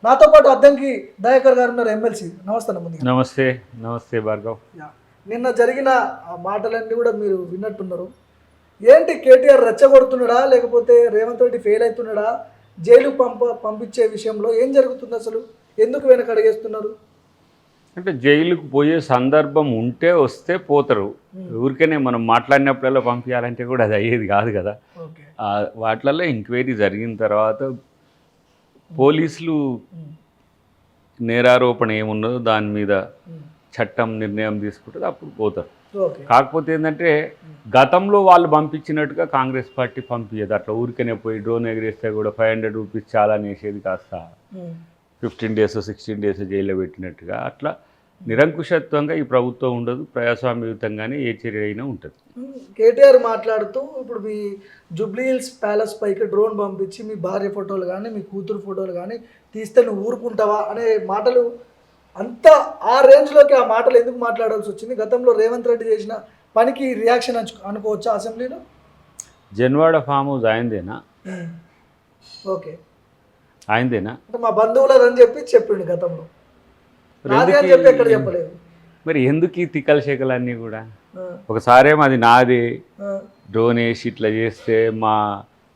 నాతో పాటు అద్దంకి దయాకర్ గారు ఉన్నారు, ఎమ్మెల్సీ. నమస్తే ముందుగా. నమస్తే. నమస్తే భార్గవ్. నిన్న జరిగిన ఆ మాటలన్నీ కూడా మీరు విన్నట్టున్నారు. ఏంటి కేటీఆర్ రెచ్చగొడుతున్నాడా, లేకపోతే రేవంత్ రెడ్డి ఫెయిల్ అవుతున్నాడా, జైలు పంపించే విషయంలో ఏం జరుగుతుంది, అసలు ఎందుకు వెనక అడిగేస్తున్నారు? అంటే జైలుకు పోయే సందర్భం ఉంటే వస్తే పోతారు. ఊరికనే మనం మాట్లాడినప్పుడల్లా పంపించాలంటే కూడా అది అయ్యేది కాదు కదా. వాటిలలో ఎంక్వైరీ జరిగిన తర్వాత పోలీసులు నేరారోపణ ఏమున్నదో దాని మీద చట్టం నిర్ణయం తీసుకుంటుంది, అప్పుడు పోతారు. కాకపోతే ఏంటంటే గతంలో వాళ్ళు పంపించినట్టుగా కాంగ్రెస్ పార్టీ పంపించేది. అట్లా ఊరికనే పోయి డ్రోన్ ఎగిరేస్తే కూడా 500 రూపీస్ చాలా అనేసేది, కాస్త 15 days 16 days జైల్లో పెట్టినట్టుగా. అట్లా నిరంకుశత్వంగా ఈ ప్రభుత్వం ఉండదు, ప్రజాస్వామ్యయుతంగానే ఏ చర్య అయినా ఉంటుంది. కేటీఆర్ మాట్లాడుతూ ఇప్పుడు మీ జూబ్లీ హిల్స్ ప్యాలెస్ పైకి డ్రోన్ పంపించి మీ భార్య ఫోటోలు కానీ మీ కూతురు ఫోటోలు కానీ తీస్తే నువ్వు ఊరుకుంటావా అనే మాటలు, అంత ఆ రేంజ్లోకి ఆ మాటలు ఎందుకు మాట్లాడాల్సి వచ్చింది? గతంలో రేవంత్ రెడ్డి చేసిన పనికి రియాక్షన్ అనుకోవచ్చా అసెంబ్లీలో? జన్వాడ ఫామ్ హౌస్ ఆయనదేనా? ఓకే, ఆయనదేనా? అంటే మా బంధువులని చెప్పి చెప్పిండు గతంలో, అని చెప్పి ఎక్కడ చెప్పలేదు. మరి ఎందుకు ఈ తిక్కల శేఖలన్నీ కూడా? ఒకసారేమో అది నాదే, డ్రోన్ వేసి ఇట్లా చేస్తే మా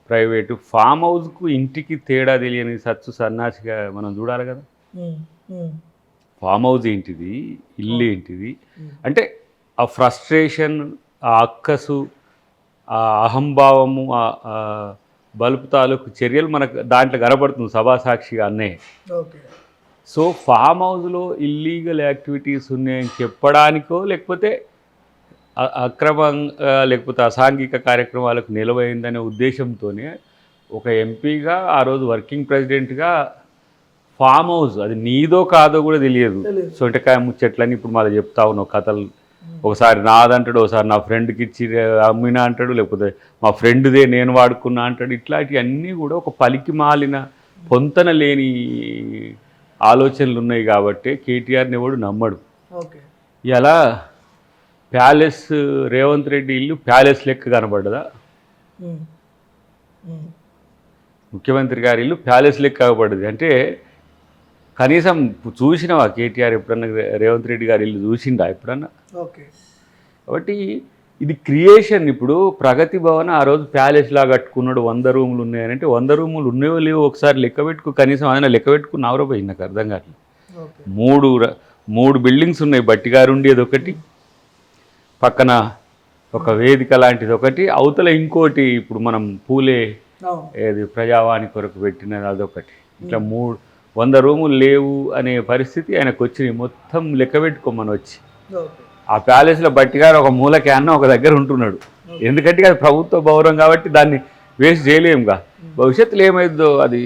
ప్రైవేటు ఫామ్ హౌస్కు ఇంటికి తేడా తెలియని సచ్చు సన్నాసిగా మనం చూడాలి కదా. ఫామ్ హౌస్ ఏంటిది, ఇల్లు ఏంటిది అంటే ఆ ఫ్రస్ట్రేషన్, ఆ అక్కసు, ఆ అహంభావము, ఆ బలుపు తాలూకు చర్యలు మనకు దాంట్లో కనబడుతుంది సభాసాక్షిగా అన్నే. సో ఫామ్ హౌస్లో ఇల్లీగల్ యాక్టివిటీస్ ఉన్నాయని చెప్పడానికో, లేకపోతే అక్రమంగా లేకపోతే అసాంఘిక కార్యక్రమాలకు నిలవైందనే ఉద్దేశంతోనే ఒక ఎంపీగా ఆ రోజు వర్కింగ్ ప్రెసిడెంట్గా ఫామ్ హౌస్ అది నీదో కాదో కూడా తెలియదు. సొంటకాయ ముచ్చట్లని ఇప్పుడు మళ్ళీ చెప్తా ఉన్నావు కథలు. ఒకసారి నాదంటాడు, ఒకసారి నా ఫ్రెండ్కి ఇచ్చి అమ్మినా అంటాడు, లేకపోతే మా ఫ్రెండ్దే నేను వాడుకున్నా అంటాడు. ఇట్లాంటివన్నీ కూడా ఒక పలికి మాలిన పొంతన లేని ఆలోచనలు ఉన్నాయి కాబట్టి కేటీఆర్ని ఎవడు నమ్మడు. ఇలా ప్యాలెస్, రేవంత్ రెడ్డి ఇల్లు ప్యాలెస్ లెక్క కనబడ్డదా? ముఖ్యమంత్రి గారి ఇల్లు ప్యాలెస్ లెక్క కనబడ్డది అంటే కనీసం చూసినావా కేటీఆర్ ఎప్పుడన్నా రేవంత్ రెడ్డి గారి ఇల్లు చూసిండా ఎప్పుడన్నా? కాబట్టి ఇది క్రియేషన్. ఇప్పుడు ప్రగతి భవన్ ఆ రోజు ప్యాలెస్ లాగా కట్టుకున్నాడు, 100 రూములు ఉన్నాయనంటే 100 రూములు ఉన్నాయో లేవో ఒకసారి లెక్క పెట్టుకు, కనీసం ఆయన లెక్క పెట్టుకున్నారో పోయి నాకు అర్థం కాదు. 3 బిల్డింగ్స్ ఉన్నాయి, బట్టిగారు ఉండేది ఒకటి, పక్కన ఒక వేదిక లాంటిది ఒకటి, అవతల ఇంకోటి ఇప్పుడు మనం పూలే ఏది ప్రజావాణి కొరకు పెట్టినది అదొకటి. ఇట్లా 100 రూములు లేవు అనే పరిస్థితి ఆయనకు వచ్చినాయి. మొత్తం లెక్క పెట్టుకోమని వచ్చి ఆ ప్యాలెస్లో బట్టిగారు ఒక మూలకి అన్న ఒక దగ్గర ఉంటున్నాడు. ఎందుకంటే అది ప్రభుత్వ భవనం కాబట్టి దాన్ని వేస్ట్ చేయలేముగా. భవిష్యత్తులో ఏమైందో అది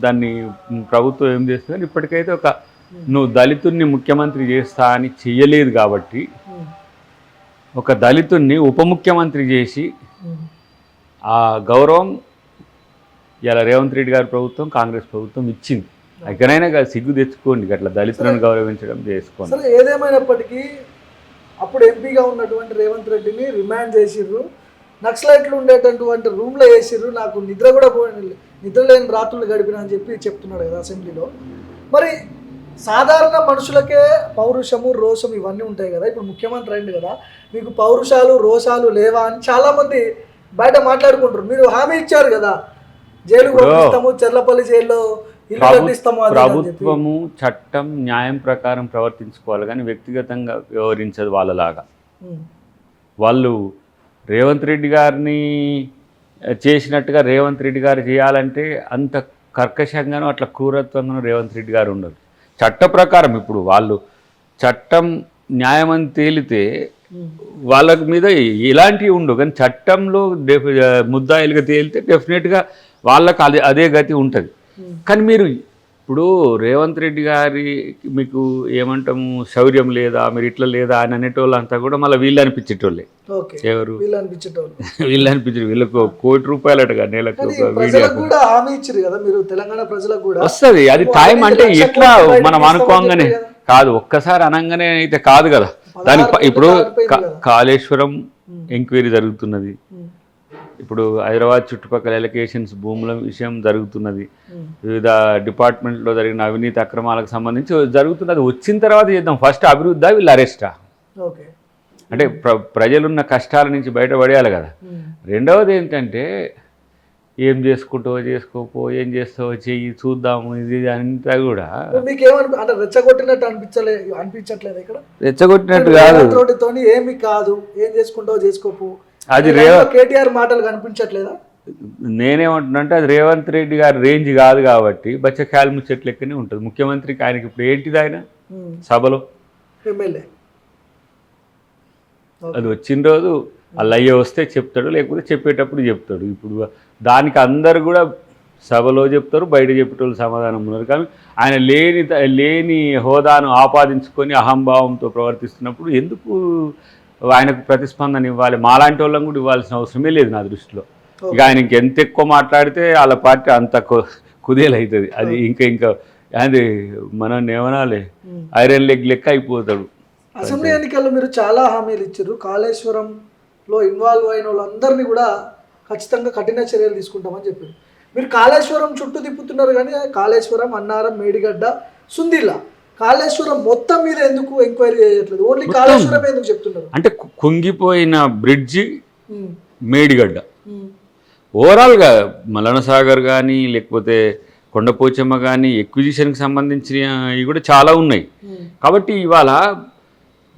దాన్ని ప్రభుత్వం ఏం చేస్తుందని ఇప్పటికైతే ఒక నువ్వు దళితుడిని ముఖ్యమంత్రి చేస్తా అని చెయ్యలేదు కాబట్టి ఒక దళితుడిని ఉప ముఖ్యమంత్రి చేసి ఆ గౌరవం ఇలా రేవంత్ రెడ్డి గారి ప్రభుత్వం, కాంగ్రెస్ ప్రభుత్వం ఇచ్చింది. ఎక్కడైనా సిగ్గు తెచ్చుకోండి, అట్లా దళితులను గౌరవించడం చేసుకోండి. సరే, ఏదేమైనప్పటికీ అప్పుడు ఎంపీగా ఉన్నటువంటి రేవంత్ రెడ్డిని రిమాండ్ చేసిర్రు, నక్సలైట్లు ఉండేటటువంటి రూమ్లో వేసిర్రు, నాకు నిద్ర కూడా నిద్ర లేని రాత్రులు గడిపినా అని చెప్పి చెప్తున్నాడు కదా అసెంబ్లీలో. మరి సాధారణ మనుషులకే పౌరుషము, రోషం ఇవన్నీ ఉంటాయి కదా. ఇప్పుడు ముఖ్యమంత్రి అయింది కదా, మీకు పౌరుషాలు, రోషాలు లేవా అని చాలామంది బయట మాట్లాడుకుంటారు. మీరు హామీ ఇచ్చారు కదా, జైలు పంపిస్తాము, చెర్లపల్లి జైల్లో ప్రభుత్వము చట్టం న్యాయం ప్రకారం ప్రవర్తించుకోవాలి కానీ వ్యక్తిగతంగా వ్యవహరించదు వాళ్ళలాగా. వాళ్ళు రేవంత్ రెడ్డి గారిని చేసినట్టుగా రేవంత్ రెడ్డి గారు చేయాలంటే అంత కర్కశంగానూ అట్లా క్రూరత్వంగానూ రేవంత్ రెడ్డి గారు ఉండదు. చట్ట ప్రకారం ఇప్పుడు వాళ్ళు చట్టం న్యాయం అని తేలితే వాళ్ళ మీద ఇలాంటివి ఉండవు, కానీ చట్టంలో ముద్దాయిలుగా తేలితే డెఫినెట్గా వాళ్ళకు అదే గతి ఉంటుంది. కానీ మీరు ఇప్పుడు రేవంత్ రెడ్డి గారి మీకు ఏమంటాము శౌర్యం లేదా, మీరు ఇట్లా లేదా అని అనేటోళ్ళు అంతా కూడా మళ్ళీ వీళ్ళు అనిపించేటోళ్ళే. ఎవరు వీళ్ళు అనిపించారు? వీళ్ళకు ₹1,00,00,000 నెలకు వస్తుంది. అది టైం అంటే ఎట్లా మనం అనుకోగానే కాదు, ఒక్కసారి అనగానే అయితే కాదు కదా. దానికి ఇప్పుడు కాళేశ్వరం ఎంక్వైరీ జరుగుతున్నది, ఇప్పుడు హైదరాబాద్ చుట్టుపక్కల ఎలకేషన్స్ భూముల విషయం జరుగుతున్నది, వివిధ డిపార్ట్మెంట్లో జరిగిన అవినీతి అక్రమాలకు సంబంధించి జరుగుతున్నది. వచ్చిన తర్వాత చేద్దాం, ఫస్ట్ అభివృద్ధి వీళ్ళు అరెస్టా? ఓకే, అంటే ప్రజలున్న కష్టాల నుంచి బయటపడేయాలి కదా. రెండవది ఏంటంటే ఏం చేసుకుంటావో చేసుకోపో, ఏం చేస్తావో చెయ్యి చూద్దాము, ఇది అంతా కూడా మీకు అంటే రెచ్చగొట్టినట్టు అనిపించట్లేదు ఇక్కడ? రెచ్చగొట్టినట్టు కాదు, తోటి ఏమి కాదు, ఏం చేసుకుంటావో చేసుకోపో, అది కేటీఆర్ మాటలు కనిపించట్లేదా? నేనేమంటున్నా అంటే అది రేవంత్ రెడ్డి గారి రేంజ్ కాదు కాబట్టి బచ్చ కాయలు చెట్లు లెక్కనే ఉంటుంది. ముఖ్యమంత్రికి ఆయనకి ఇప్పుడు ఏంటిది, ఆయన సభలో ఎమ్మెల్యే అది వచ్చిన రోజు అల్లయ్య వస్తే చెప్తాడు, లేకపోతే చెప్పేటప్పుడు చెప్తాడు. ఇప్పుడు దానికి అందరు కూడా సభలో చెప్తారు, బయట చెప్పేటోళ్ళు సమాధానం ఉన్నారు. కానీ ఆయన లేని హోదాను ఆపాదించుకొని అహంభావంతో ప్రవర్తిస్తున్నప్పుడు ఎందుకు ఆయనకు ప్రతిస్పందన ఇవ్వాలి? మాలాంటి వాళ్ళని కూడా ఇవ్వాల్సిన అవసరమే లేదు నా దృష్టిలో. ఇక ఆయన ఇంకెంత ఎక్కువ మాట్లాడితే వాళ్ళ పార్టీ అంత కుదేలవుతుంది. అది ఇంకా అది మనం ఏమనాలి, ఐరన్ లెగ్ లెక్క అయిపోతాడు. అసెంబ్లీ ఎన్నికల్లో మీరు చాలా హామీలు ఇచ్చారు. కాళేశ్వరంలో ఇన్వాల్వ్ అయిన వాళ్ళందరినీ కూడా ఖచ్చితంగా కఠిన చర్యలు తీసుకుంటామని చెప్పారు. మీరు కాళేశ్వరం చుట్టూ తిప్పుతున్నారు, కానీ కాళేశ్వరం, అన్నారం, మేడిగడ్డ, సుందిల్లా, కాళేశ్వరం మొత్తం మీద ఎందుకు ఎంక్వైరీ చేయట్లేదు? ఓన్లీ కాళేశ్వరం ఎందుకు చెప్తున్నారు? అంటే కుంగిపోయిన బ్రిడ్జి మేడిగడ్డ, ఓవరాల్గా మల్లన సాగర్ కానీ లేకపోతే కొండపోచమ్మ కానీ ఎక్విజిషన్కి సంబంధించినవి కూడా చాలా ఉన్నాయి. కాబట్టి ఇవాళ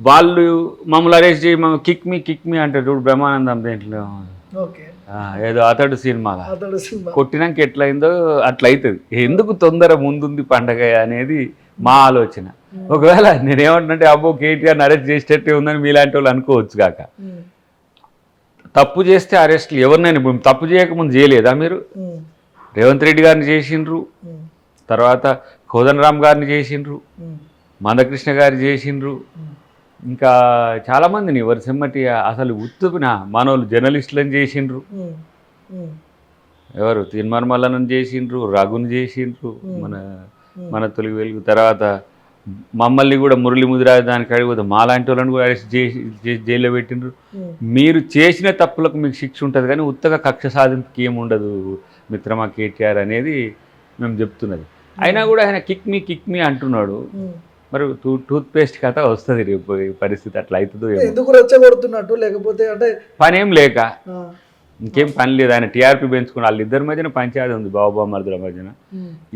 వాళ్ళు మమ్మల్ని అరెస్ట్ చేయి, కిక్ మీ అంటారు చూడు బ్రహ్మానందం దేంట్లో ఏదో అతడు సినిమాలో కొట్టినాక ఎట్లయిందో అట్లా అవుతుంది. ఎందుకు తొందర ముందుంది పండగ అనేది మా ఆలోచన. ఒకవేళ నేనేమంటున్నంటే అబ్బో కేటీఆర్ని అరెస్ట్ చేసేటట్టే ఉందని మీలాంటి వాళ్ళు అనుకోవచ్చు కాక, తప్పు చేస్తే అరెస్ట్లు ఎవరినైనా ఇప్పుడు తప్పు చేయకముందు చేయలేదా మీరు? రేవంత్ రెడ్డి గారిని చేసిండ్రు, తర్వాత కోదండరామ్ గారిని చేసిండ్రు, మందకృష్ణ గారిని చేసిండ్రు, ఇంకా చాలామందిని వరుసమ్మటి అసలు ఉత్తున మనోళ్ళు జర్నలిస్టులను చేసిండ్రు. ఎవరు తిన్మర్మలను చేసిండ్రు, రఘుని చేసిండ్రు, మన తొలి వెలుగు. తర్వాత మమ్మల్ని కూడా మురళి ముదిరాజు దానికి అడిగిపోతే మాలాంటి వాళ్ళని కూడా అరెస్ట్ చేసి జైల్లో పెట్టిండ్రు. మీరు చేసిన తప్పులకు మీకు శిక్ష ఉంటుంది, కానీ ఉత్తగా కక్ష సాధింపుకి ఏముండదు మిత్రమా కేటీఆర్ అనేది మేము చెప్తున్నది. అయినా కూడా ఆయన కిక్ మీ అంటున్నాడు. మరి టూత్ పేస్ట్ కథ వస్తుంది రేపు, పరిస్థితి అట్లా అవుతుందో. ఎందుకు రెచ్చగొడుతున్నట్టు? లేకపోతే అంటే పనేం లేక, ఇంకేం పని లేదు. ఆయన టీఆర్పీ పెంచుకుని వాళ్ళిద్దరి మధ్యన పంచాయతీ ఉంది, బాబుమరుదుల మధ్యన.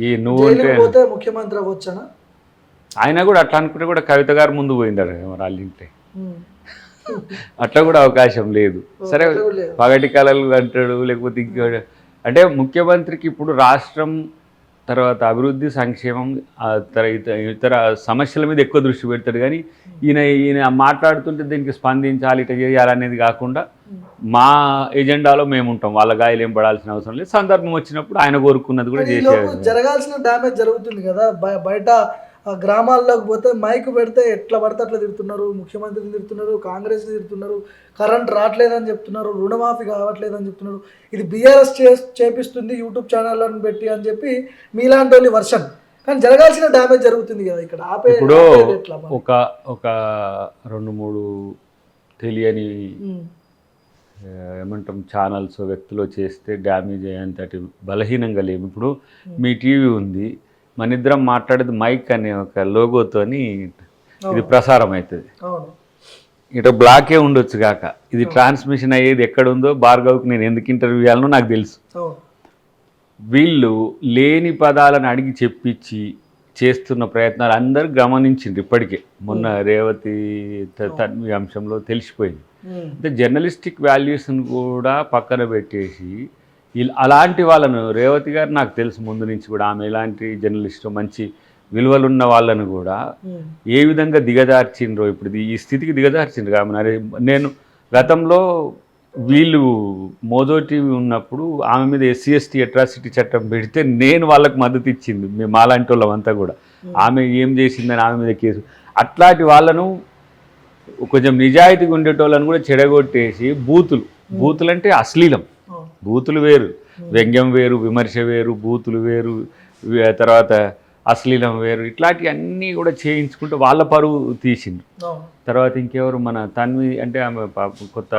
ఈ నువ్వు అంటే ముఖ్యమంత్రి అవ్వచ్చానా? ఆయన కూడా అట్లా అనుకుంటే కూడా కవిత గారు ముందు పోయిందాడు మరి వాళ్ళ ఇంట్లో, అట్లా కూడా అవకాశం లేదు. సరే పగటి కళలు అంటాడు, లేకపోతే ఇంకో అంటే ముఖ్యమంత్రికి ఇప్పుడు రాష్ట్రం తర్వాత అభివృద్ధి, సంక్షేమం, ఇతర సమస్యల మీద ఎక్కువ దృష్టి పెడతాడు. కానీ ఈయన మాట్లాడుతుంటే దీనికి స్పందించాలి, ఇట్లా చేయాలనేది కాకుండా మా ఎజెండాలో మేము ఉంటాం, వాళ్ళ గాయలు ఏం పడాల్సిన అవసరం లేదు. సందర్భం వచ్చినప్పుడు ఆయన కోరుకున్నది కూడా చేసేది. జరగాల్సిన డ్యామేజ్ జరుగుతుంది కదా. బయట గ్రామాల్లోకి పోతే మైక్ పెడితే ఎట్లా పడితే అట్లా తిడుతున్నారు, ముఖ్యమంత్రిని తిడుతున్నారు, కాంగ్రెస్ని తిడుతున్నారు, కరెంట్ రావట్లేదని చెప్తున్నారు, రుణమాఫీ కావట్లేదని చెప్తున్నారు, ఇది బీఆర్ఎస్ చేపిస్తుంది యూట్యూబ్ ఛానళ్ళని పెట్టి అని చెప్పి మీలాంటి వాళ్ళు వర్షన్. కానీ జరగాల్సిన డ్యామేజ్ జరుగుతుంది కదా ఇక్కడ. ఇప్పుడు ఒక 2-3 తెలియని ఏమంటాం ఛానల్స్ వ్యక్తులు చేస్తే డ్యామేజ్ అయ్యేంతటి బలహీనంగా లేము. ఇప్పుడు మీ టీవీ ఉంది, మన ఇద్దరం మాట్లాడేది మైక్ అనే ఒక లోగోతోని ఇది ప్రసారం అవుతుంది. ఇటు బ్లాకే ఉండొచ్చు కాక, ఇది ట్రాన్స్మిషన్ అయ్యేది ఎక్కడుందో భార్గవ్కి నేను ఎందుకు ఇంటర్వ్యూ చేయాలనో నాకు తెలుసు. వీళ్ళు లేని పదాలను అడిగి చెప్పించి చేస్తున్న ప్రయత్నాలు అందరూ గమనించింది ఇప్పటికే. మొన్న రేవతి తన్వి అంశంలో తెలిసిపోయింది. అంటే జర్నలిస్టిక్ వాల్యూస్ని కూడా పక్కన పెట్టేసి అలాంటి వాళ్ళను, రేవతి గారు నాకు తెలుసు ముందు నుంచి కూడా, ఆమె ఎలాంటి జర్నలిస్టు, మంచి విలువలున్న వాళ్ళను కూడా ఏ విధంగా దిగజార్చిండ్రో, ఇప్పుడు ఈ స్థితికి దిగజార్చిండ్రు. ఆమె నేను గతంలో వీళ్ళు మోజో టీవీ ఉన్నప్పుడు ఆమె మీద SC/ST అట్రాసిటీ చట్టం పెడితే నేను వాళ్ళకి మద్దతు ఇచ్చింది, మేము మాలాంటి వాళ్ళమంతా కూడా. ఆమె ఏం చేసిందని ఆమె మీద కేసు. అట్లాంటి వాళ్ళను కొంచెం నిజాయితీగా ఉండేటోళ్ళని కూడా చెడగొట్టేసి బూతులు అంటే అశ్లీలం, బూతులు వేరు, వ్యంగ్యం వేరు, విమర్శ వేరు, బూతులు వేరు, తర్వాత అశ్లీలం వేరు, ఇట్లాంటివి అన్నీ కూడా చేయించుకుంటూ వాళ్ళ పరువు తీసిండ్రు. తర్వాత ఇంకెవరు మన తన్వి అంటే ఆమె కొత్త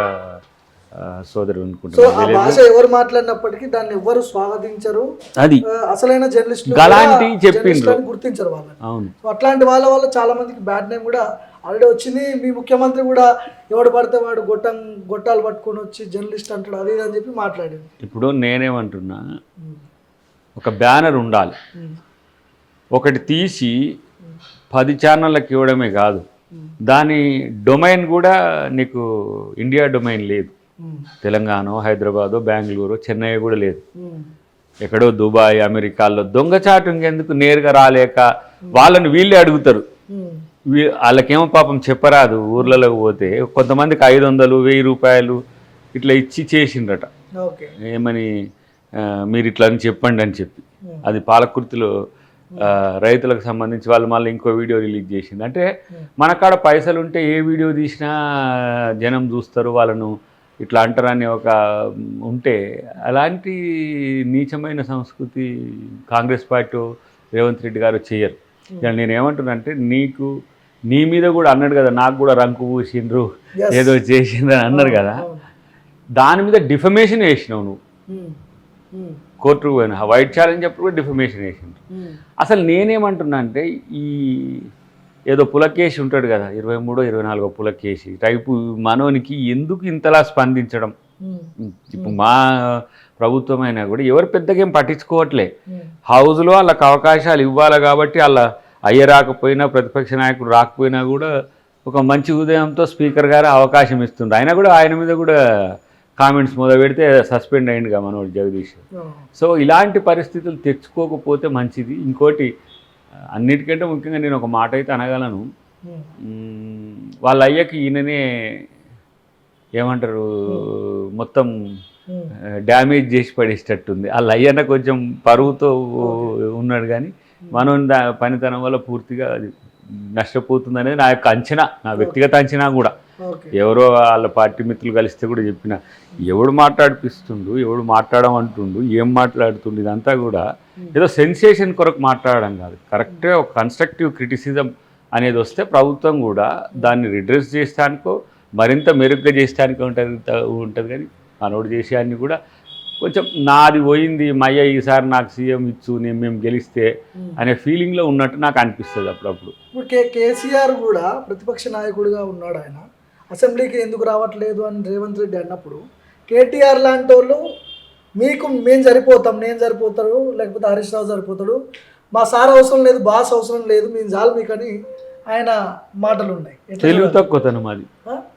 సోదరుడు సో అనుకుంటున్నాను ఆ భాష ఎవరు మాట్లాడినప్పటికీ దాన్ని ఎవరు స్వాగతించరు, అది అసలైన జర్నలిస్టులు గలాంటి చెప్పిండ్రు. జర్నలిస్టులని గుర్తించరు వాళ్ళని. అవును సో అట్లాంటి వాళ్ళ వల్ల చాలా మందికి బ్యాడ్ నేమ్ కూడా ఆల్రెడీ వచ్చింది. మీ ముఖ్యమంత్రి కూడా ఎవడు పడితే వాడు గొట్టాలు పట్టుకొని వచ్చి జర్నలిస్ట్ అంటాడు అది ఇది అని చెప్పి మాట్లాడింది. ఇప్పుడు నేనేమంటున్నా, ఒక బ్యానర్ ఉండాలి, ఒకటి తీసి 10 ఛానళ్ళకి ఇవ్వడమే కాదు, దాని డొమైన్ కూడా నీకు ఇండియా డొమైన్ లేదు. తెలంగాణ, హైదరాబాదు, బెంగళూరు, చెన్నై కూడా లేదు. ఎక్కడో దుబాయ్, అమెరికాలో దొంగచాటు ఇంకెందుకు, నేరుగా రాలేక వాళ్ళని వీళ్ళే అడుగుతారు. వాళ్ళకేమో పాపం చెప్పరాదు, ఊర్లలోకి పోతే కొంతమందికి 500, 1000 రూపాయలు ఇట్లా ఇచ్చి చేసిండ్రట. ఏమని మీరు ఇట్లా అని చెప్పండి అని చెప్పి. అది పాలకుర్తిలో రైతులకు సంబంధించి వాళ్ళు మళ్ళీ ఇంకో వీడియో రిలీజ్ చేసింది. అంటే మన కాడ పైసలు ఉంటే ఏ వీడియో తీసినా జనం చూస్తారు, వాళ్ళను ఇట్లా అంటారని ఒక ఉంటే, అలాంటి నీచమైన సంస్కృతి కాంగ్రెస్ పార్టీ రేవంత్ రెడ్డి గారు చేయరు. నేను ఏమంటున్నానంటే, నీ మీద కూడా అన్నాడు కదా, నాకు కూడా రంకు పూసిండ్రు ఏదో చేసిండ్రు అని అన్నారు కదా, దాని మీద డిఫమేషన్ వేసినావు నువ్వు. కోర్టుకు పోయినా వైట్ ఛాలెంజ్ అప్పుడు కూడా డిఫమేషన్ వేసిండ్రు. అసలు నేనేమంటున్నా అంటే, ఈ ఏదో పులకేసి ఉంటాడు కదా, 23, 24 పులకేసి టైపు మనోనికి ఎందుకు ఇంతలా స్పందించడం? ఇప్పుడు మా ప్రభుత్వం అయినా కూడా ఎవరు పెద్దగా ఏం పట్టించుకోవట్లే. హౌస్లో వాళ్ళకి అవకాశాలు ఇవ్వాలి కాబట్టి, వాళ్ళ అయ్య రాకపోయినా, ప్రతిపక్ష నాయకుడు రాకపోయినా కూడా ఒక మంచి ఉదయంతో స్పీకర్ గారు అవకాశం ఇస్తుండ్రు. అయినా కూడా ఆయన మీద కూడా కామెంట్స్ మొదలు పెడితే సస్పెండ్ అయ్యిండుగా మనోడు జగదీష్. సో ఇలాంటి పరిస్థితులు తెచ్చుకోకపోతే మంచిది. ఇంకోటి, అన్నిటికంటే ముఖ్యంగా నేను ఒక మాట అయితే అనగలను, వాళ్ళ అయ్యకి ఈయననే ఏమంటారు మొత్తం డ్యామేజ్ చేసి పడేసేటట్టుంది. వాళ్ళ అయ్యన్న కొంచెం పరువుతో ఉన్నాడు, కానీ మనం పనితనం వల్ల పూర్తిగా అది నష్టపోతుంది అనేది నా యొక్క అంచనా, నా వ్యక్తిగత అంచనా కూడా. ఎవరో వాళ్ళ పార్టీ మిత్రులు కలిస్తే కూడా చెప్పిన, ఎవడు మాట్లాడిపిస్తుండు, ఎవడు మాట్లాడమంటుండు, ఏం మాట్లాడుతుండు, ఇదంతా కూడా ఏదో సెన్సేషన్ కొరకు మాట్లాడడం కాదు. కరెక్ట్గా ఒక కన్స్ట్రక్టివ్ క్రిటిసిజం అనేది వస్తే ప్రభుత్వం కూడా దాన్ని రిడ్రెస్ చేస్తానికో మరింత మెరుగ్గా చేస్తానికి ఉంటుంది. కానీ మనోడు చేసేయాన్ని కూడా కొంచెం నాది పోయింది, మయ్య ఈసారి నాకు సీఎం ఇచ్చు, మేము గెలిస్తే అనే ఫీలింగ్లో ఉన్నట్టు నాకు అనిపిస్తుంది అప్పుడప్పుడు. ఇప్పుడు కేసీఆర్ కూడా ప్రతిపక్ష నాయకుడిగా ఉన్నాడు, ఆయన అసెంబ్లీకి ఎందుకు రావట్లేదు అని రేవంత్ రెడ్డి అన్నప్పుడు, కేటీఆర్ లాంటి వాళ్ళు మేము సరిపోతాం, నేను సరిపోతాడు, లేకపోతే హరీష్ రావు సరిపోతాడు, మా సార్ అవసరం లేదు, బాస్ అవసరం లేదు, మేము చాలు మీకని ఆయన మాటలు ఉన్నాయి. తెలివి తక్కువతనం, అది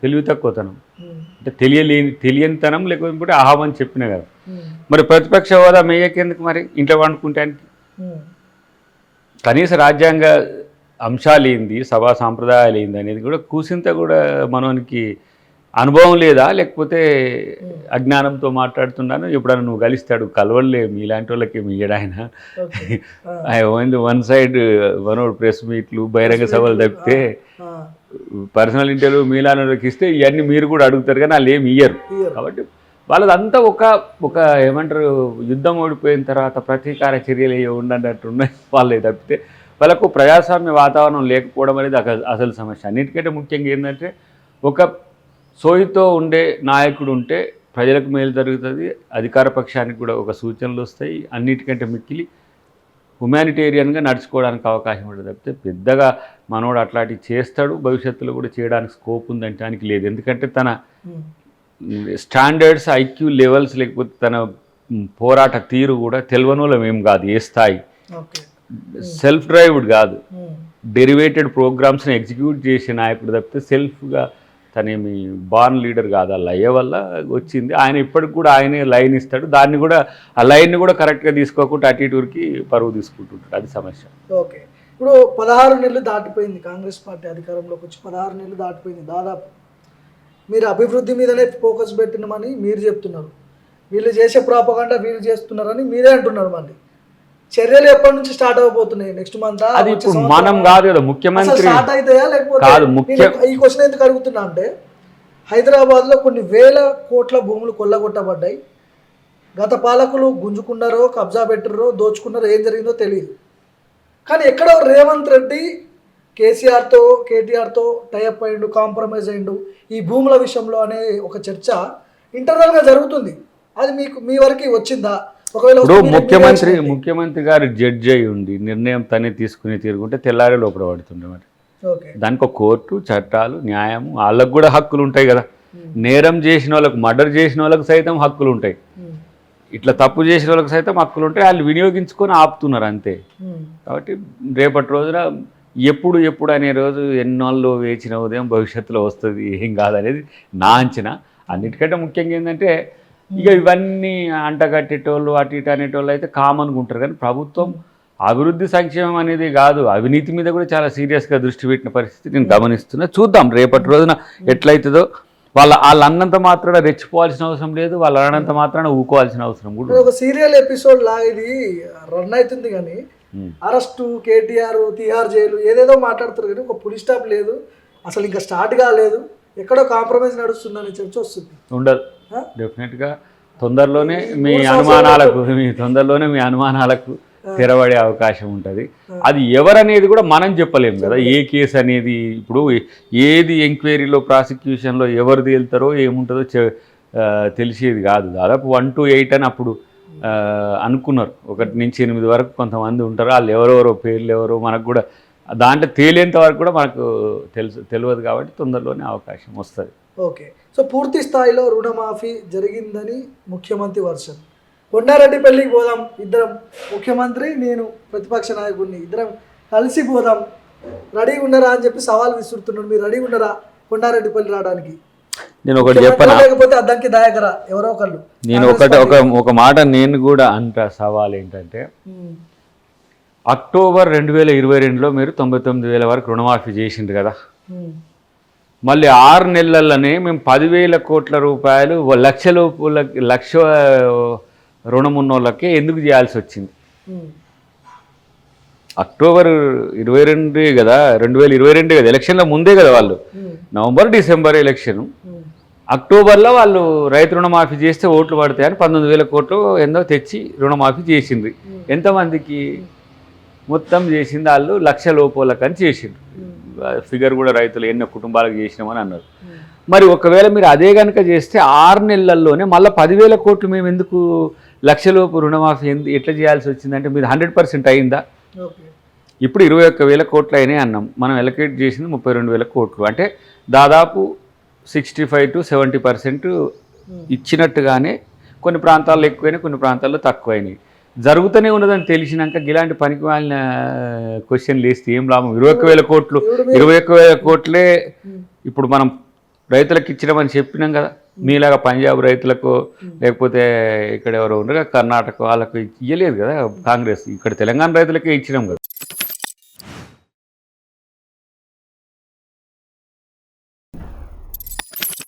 తెలివి తక్కువతనం. అంటే తెలియనితనం, లేకపోతే అహం అని చెప్పినా కదా. మరి ప్రతిపక్ష హోదా మేయకెందుకు మరి ఇంట్లో వండుకుంటానికి? కనీస రాజ్యాంగ అంశాలు ఏంది, సభా సాంప్రదాయాలు ఏంది అనేది కూడా కూసింత కూడా మనకి అనుభవం లేదా, లేకపోతే అజ్ఞానంతో మాట్లాడుతున్నాను. ఎప్పుడన్నా నువ్వు కలిస్తాడు, కలవలే మీలాంటి వాళ్ళకి ఇయ్యడాయన. ఓన్లీ వన్ సైడ్ మనోడు ప్రెస్ మీట్లు, బహిరంగ సభలు తప్పితే పర్సనల్ ఇంటర్వ్యూ మీలాంటి వాళ్ళకి ఇస్తే ఇవన్నీ మీరు కూడా అడుగుతారు, కానీ వాళ్ళు ఏమి ఇయ్యరు. కాబట్టి వాళ్ళదంతా ఒక ఏమంటారు, యుద్ధం ఓడిపోయిన తర్వాత ప్రతీకార చర్యలు ఉండన్నట్టున్నాయి వాళ్ళే తప్పితే, వాళ్ళకు ప్రజాస్వామ్య వాతావరణం లేకపోవడం అనేది అసలు సమస్య. అన్నిటికంటే ముఖ్యంగా ఏంటంటే, ఒక సోయితో ఉండే నాయకుడు ఉంటే ప్రజలకు మేలు జరుగుతుంది, అధికార పక్షానికి కూడా ఒక సూచనలు వస్తాయి. అన్నిటికంటే మిక్కిలి హ్యుమానిటేరియన్గా నడుచుకోవడానికి అవకాశం ఉంటుంది తప్పితే, పెద్దగా మనోడు అట్లాంటివి చేస్తాడు, భవిష్యత్తులో కూడా చేయడానికి స్కోప్ ఉందంటానికి లేదు. ఎందుకంటే తన స్టాండర్డ్స్, ఐక్యూ లెవెల్స్, లేకపోతే తన పోరాట తీరు కూడా తెలియనోళ్ళం ఏం కాదు. ఏ స్థాయి సెల్ఫ్ డ్రైవ్డ్ కాదు, డెరివేటెడ్ ప్రోగ్రామ్స్ని ఎగ్జిక్యూట్ చేసే నాయకుడు తప్పితే సెల్ఫ్గా తనేమి బార్న్ లీడర్ కాదు. ఆ లయ వల్ల వచ్చింది. ఆయన ఇప్పటికి కూడా ఆయనే లైన్ ఇస్తాడు, దాన్ని కూడా ఆ లైన్ని కూడా కరెక్ట్గా తీసుకోకుండా అటు ఇటుకి పరువు తీసుకుంటుంటాడు. అది సమస్య. ఓకే, ఇప్పుడు 16 నెలలు దాటిపోయింది కాంగ్రెస్ పార్టీ అధికారంలోకి వచ్చి, 16 నెలలు దాటిపోయింది దాదాపు. మీరు అభివృద్ధి మీదనే ఫోకస్ పెట్టినామని మీరు చెప్తున్నారు, వీళ్ళు చేసే ప్రాపగాండా వీళ్ళు చేస్తున్నారని మీరే అంటున్నారు. మళ్ళీ చర్యలు ఎప్పటి నుంచి స్టార్ట్ అవబోతున్నాయి? Next month? అది ఇప్పుడు మనం కాదు కదా ముఖ్యమంత్రి స్టార్ట్ అవుతాయా, లేకపోతే ఈ క్వశ్చన్ ఎందుకు అడుగుతున్నా అంటే, హైదరాబాద్లో కొన్ని వేల కోట్ల భూములు కొల్లగొట్టబడ్డాయి. గత పాలకులు గుంజుకున్నారో, కబ్జా పెట్టారో, దోచుకున్నారో, ఏం జరిగిందో తెలియదు. కానీ ఎక్కడో రేవంత్ రెడ్డి కేసీఆర్తో, కేటీఆర్తో టైఅప్ అయ్యిండు, కాంప్రమైజ్ అయ్యిండు ఈ భూముల విషయంలో అనే ఒక చర్చ ఇంటర్నల్గా జరుగుతుంది. అది మీ వరకు వచ్చిందా? ఒకవేళ ఇప్పుడు వస్తే మీరు ముఖ్యమంత్రి గారు జడ్జి అయి ఉండి నిర్ణయం తనే తీసుకుని తిరుగుంటే తెల్లారే లోపల పడుతుండే మరి. ఓకే. దానికి ఒక కోర్టు, చట్టాలు, న్యాయం, వాళ్ళకు కూడా హక్కులు ఉంటాయి కదా. నేరం చేసిన వాళ్ళకు, మర్డర్ చేసిన వాళ్ళకు సైతం హక్కులు ఉంటాయి. ఇట్లా తప్పు చేసిన వాళ్ళకి సైతం హక్కులు ఉంటాయి. వాళ్ళు వినియోగించుకొని ఆపుతున్నారు అంతే. కాబట్టి రేపటి రోజున ఎప్పుడు అనే రోజు ఎన్నోళ్ళు వేచిన ఉదయం భవిష్యత్తులో వస్తుంది, ఏం కాదనేది నా అంచనా. అన్నిటికంటే ముఖ్యంగా ఏంటంటే ఇక ఇవన్నీ అంటగట్టేటోళ్ళు అటు ఇటు అనేటోళ్ళు అయితే కామన్గా ఉంటారు. కానీ ప్రభుత్వం అభివృద్ధి సంక్షేమం అనేది కాదు, అవినీతి మీద కూడా చాలా సీరియస్గా దృష్టి పెట్టిన పరిస్థితి నేను గమనిస్తున్నా. చూద్దాం రేపటి రోజున ఎట్లయితుందో. వాళ్ళు అన్నంత మాత్రాన రెచ్చిపోవాల్సిన అవసరం లేదు, వాళ్ళు అన్నంత మాత్రాన ఊకోవాల్సిన అవసరం కూడా. ఒక సీరియల్ ఎపిసోడ్ లా ఇది రన్ అవుతుంది కానీ అరెస్టు, కేటీఆర్, తిహార్ జైలు ఏదేదో మాట్లాడుతారు కానీ ఒక పులి స్టాప్ లేదు, అసలు ఇంకా స్టార్ట్ కాలేదు, ఎక్కడో కాంప్రమైజ్ నడుస్తుందని చర్చ వస్తుంది. ఉండదు. డెఫినెట్గా తొందరలోనే మీ అనుమానాలకు తెరబడే అవకాశం ఉంటుంది. అది ఎవరనేది కూడా మనం చెప్పలేము కదా. ఏ కేసు అనేది ఇప్పుడు ఏది ఎంక్వైరీలో, ప్రాసిక్యూషన్లో ఎవరు తేలుతారో ఏముంటుందో తెలిసేది కాదు. దాదాపు 1 to 8 అని అప్పుడు అనుకున్నారు. 1 నుంచి 8 వరకు కొంతమంది ఉంటారు. వాళ్ళు ఎవరెవరో పేర్లు ఎవరో మనకు కూడా దాంట్లో తేలేంత వరకు కూడా మనకు తెలియదు. కాబట్టి తొందరలోనే అవకాశం వస్తుంది. ఓకే. సో పూర్తి స్థాయిలో రుణమాఫీ జరిగిందని ముఖ్యమంత్రి వర్షన్. కొండారెడ్డి పెళ్ళికి పోదాం ఇద్దరం, ముఖ్యమంత్రి నేను ప్రతిపక్ష నాయకుడిని, ఇద్దరం కలిసి పోదాం, రెడీగా ఉన్నారా అని చెప్పి సవాల్ విసురుతున్నాడు. మీరు రెడీగా ఉన్నారా కొండారెడ్డి పెళ్ళి రావడానికి? నేను ఒకటి చెప్పనా, లేకపోతే అద్దంకి దాయకరా ఎవరో ఒకళ్ళు. నేను ఒక మాట నేను కూడా అంట. సవాల్ ఏంటంటే అక్టోబర్ 2022లో మీరు 99,000 వరకు రుణమాఫీ చేసిండ్రు కదా. మళ్ళీ 6 నెలల్లోనే మేము 10,000 కోట్ల రూపాయలు లక్ష రుణం ఉన్న వాళ్ళకి ఎందుకు చేయాల్సి వచ్చింది? అక్టోబర్ 22 కదా, 2022 కదా, ఎలక్షన్ల ముందే కదా వాళ్ళు. నవంబర్, డిసెంబర్ ఎలక్షన్, అక్టోబర్లో వాళ్ళు రైతు రుణమాఫీ చేస్తే ఓట్లు పడతాయని 19,000 కోట్లు ఎంతో తెచ్చి రుణమాఫీ చేసిండ్రు. ఎంతమందికి మొత్తం చేసింది? వాళ్ళు లక్ష లోపలకని చేసిండ్రు. ఫిగర్ కూడా రైతులు ఎన్నో కుటుంబాలకు చేసినామని అన్నారు. మరి ఒకవేళ మీరు అదే కనుక చేస్తే 6 నెలల్లోనే మళ్ళీ 10,000 కోట్లు మేము ఎందుకు లక్షలోపు రుణమాఫీ ఎట్లా చేయాల్సి వచ్చిందంటే మీరు 100% అయిందా? ఇప్పుడు 21,000 కోట్లు అయినాయి అన్నాం. మనం ఎలకేట్ చేసింది 32,000 కోట్లు. అంటే దాదాపు 65 to 70% ఇచ్చినట్టుగానే. కొన్ని ప్రాంతాల్లో ఎక్కువైనాయి, కొన్ని ప్రాంతాల్లో తక్కువైనాయి. జరుగుతూనే ఉన్నదని తెలిసినాక ఇలాంటి పనికి వాళ్ళ క్వశ్చన్లు వేస్తే ఏం లాభం? 21,000 కోట్లు 21,000 కోట్లే ఇప్పుడు మనం రైతులకు ఇచ్చినామని చెప్పినాం కదా. మీలాగా పంజాబ్ రైతులకు లేకపోతే ఇక్కడ ఎవరో ఉండగా కర్ణాటక వాళ్ళకు ఇవ్వలేదు కదా కాంగ్రెస్. ఇక్కడ తెలంగాణ రైతులకే ఇచ్చినాం కదా.